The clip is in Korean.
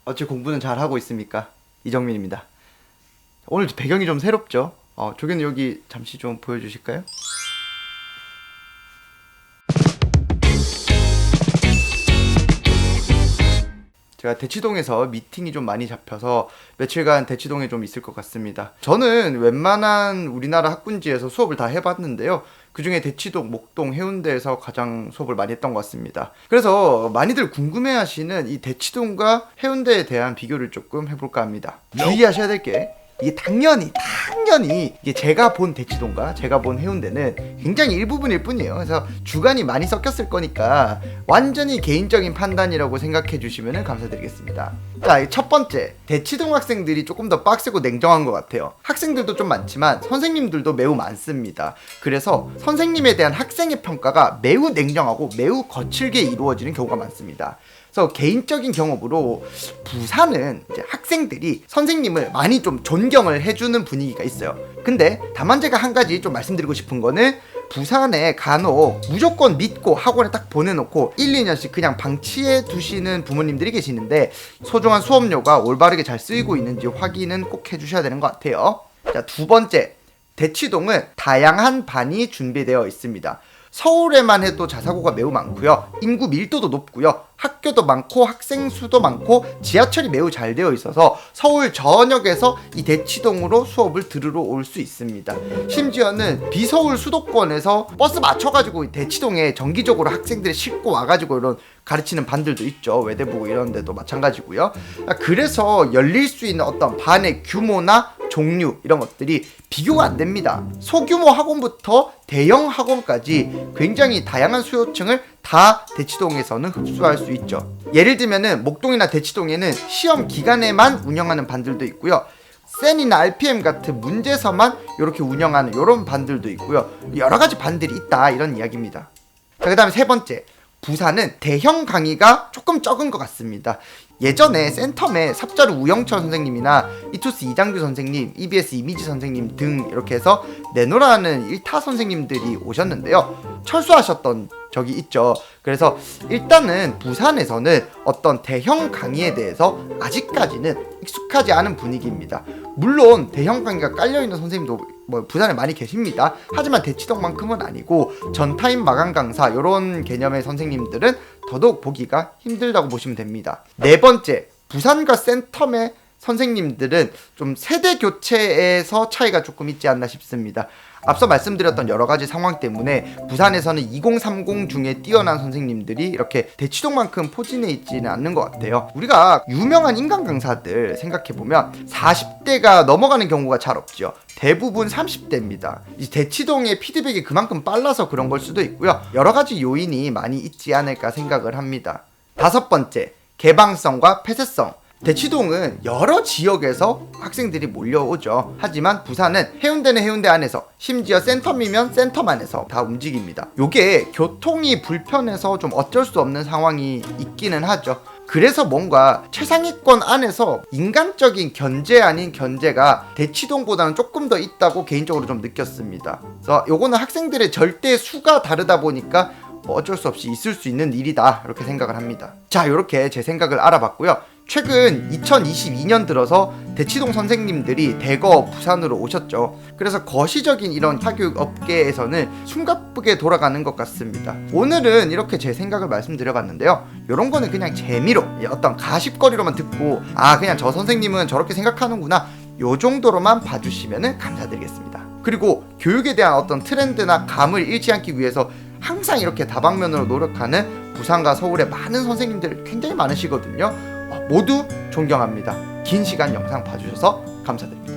어째 공부는 잘 하고 있습니까? 이정민입니다. 오늘 배경이 좀 새롭죠? 조교는 여기 잠시 좀 보여주실까요? 제가 대치동에서 미팅이 좀 많이 잡혀서 며칠간 대치동에 좀 있을 것 같습니다. 저는 웬만한 우리나라 학군지에서 수업을 다 해봤는데요. 그 중에 대치동, 목동, 해운대에서 가장 수업을 많이 했던 것 같습니다. 그래서 많이들 궁금해하시는 이 대치동과 해운대에 대한 비교를 조금 해볼까 합니다. 주의하셔야 될 게 이게 당연히 이게 제가 본 대치동과 제가 본 해운대는 굉장히 일부분일 뿐이에요. 그래서 주관이 많이 섞였을 거니까 완전히 개인적인 판단이라고 생각해 주시면 감사드리겠습니다. 자, 첫 번째, 대치동 학생들이 조금 더 빡세고 냉정한 것 같아요. 학생들도 좀 많지만 선생님들도 매우 많습니다. 그래서 선생님에 대한 학생의 평가가 매우 냉정하고 매우 거칠게 이루어지는 경우가 많습니다. 그래서 개인적인 경험으로 부산은 이제 학생들이 선생님을 많이 좀 존경을 해주는 분위기가 있어요. 근데 다만 제가 한 가지 좀 말씀드리고 싶은 거는 부산에 간혹 무조건 믿고 학원에 딱 보내놓고 1, 2년씩 그냥 방치해 두시는 부모님들이 계시는데 소중한 수업료가 올바르게 잘 쓰이고 있는지 확인은 꼭 해주셔야 되는 것 같아요. 자, 두 번째, 대치동은 다양한 반이 준비되어 있습니다. 서울에만 해도 자사고가 매우 많고요. 인구 밀도도 높고요. 학교도 많고 학생 수도 많고 지하철이 매우 잘 되어 있어서 서울 전역에서 이 대치동으로 수업을 들으러 올 수 있습니다. 심지어는 비서울 수도권에서 버스 맞춰가지고 대치동에 정기적으로 학생들이 싣고 와가지고 이런 가르치는 반들도 있죠. 외대부 이런 데도 마찬가지고요. 그래서 열릴 수 있는 어떤 반의 규모나 종류 이런 것들이 비교가 안 됩니다. 소규모 학원부터 대형 학원까지 굉장히 다양한 수요층을 다 대치동에서는 흡수할 수 있죠. 예를 들면은 목동이나 대치동에는 시험 기간에만 운영하는 반들도 있고요. 센이나 RPM 같은 문제서만 이렇게 운영하는 이런 반들도 있고요. 여러 가지 반들이 있다 이런 이야기입니다. 자, 그 다음에 세 번째, 부산은 대형 강의가 조금 적은 것 같습니다. 예전에 센텀에 삽자루 우영철 선생님이나 이투스 이장규 선생님, EBS 이미지 선생님 등 이렇게 해서 내노라는 일타 선생님들이 오셨는데요. 철수하셨던 적이 있죠. 그래서 일단은 부산에서는 어떤 대형 강의에 대해서 아직까지는 익숙하지 않은 분위기입니다. 물론 대형 강의가 깔려있는 선생님도 부산에 많이 계십니다. 하지만 대치동만큼은 아니고 전타임 마감 강사 이런 개념의 선생님들은 더더욱 보기가 힘들다고 보시면 됩니다. 네 번째, 부산과 센텀의 선생님들은 좀 세대 교체에서 차이가 조금 있지 않나 싶습니다. 앞서 말씀드렸던 여러 가지 상황 때문에 부산에서는 2030 중에 뛰어난 선생님들이 이렇게 대치동만큼 포진해 있지는 않는 것 같아요. 우리가 유명한 인간 강사들 생각해보면 40대가 넘어가는 경우가 잘 없죠. 대부분 30대입니다. 이 대치동의 피드백이 그만큼 빨라서 그런 걸 수도 있고요. 여러 가지 요인이 많이 있지 않을까 생각을 합니다. 다섯 번째, 개방성과 폐쇄성. 대치동은 여러 지역에서 학생들이 몰려오죠. 하지만 부산은 해운대는 해운대 안에서, 심지어 센텀이면 센텀 안에서 다 움직입니다. 요게 교통이 불편해서 좀 어쩔 수 없는 상황이 있기는 하죠. 그래서 뭔가 최상위권 안에서 인간적인 견제 아닌 견제가 대치동보다는 조금 더 있다고 개인적으로 좀 느꼈습니다. 그래서 요거는 학생들의 절대 수가 다르다 보니까 어쩔 수 없이 있을 수 있는 일이다 이렇게 생각을 합니다. 자, 이렇게 제 생각을 알아봤고요. 최근 2022년 들어서 대치동 선생님들이 대거 부산으로 오셨죠. 그래서 거시적인 이런 사교육 업계에서는 숨가쁘게 돌아가는 것 같습니다. 오늘은 이렇게 제 생각을 말씀드려봤는데요. 이런 거는 그냥 재미로 어떤 가십거리로만 듣고 그냥 저 선생님은 저렇게 생각하는구나 요 정도로만 봐주시면 감사드리겠습니다. 그리고 교육에 대한 어떤 트렌드나 감을 잃지 않기 위해서 항상 이렇게 다방면으로 노력하는 부산과 서울의 많은 선생님들 굉장히 많으시거든요. 모두 존경합니다. 긴 시간 영상 봐주셔서 감사드립니다.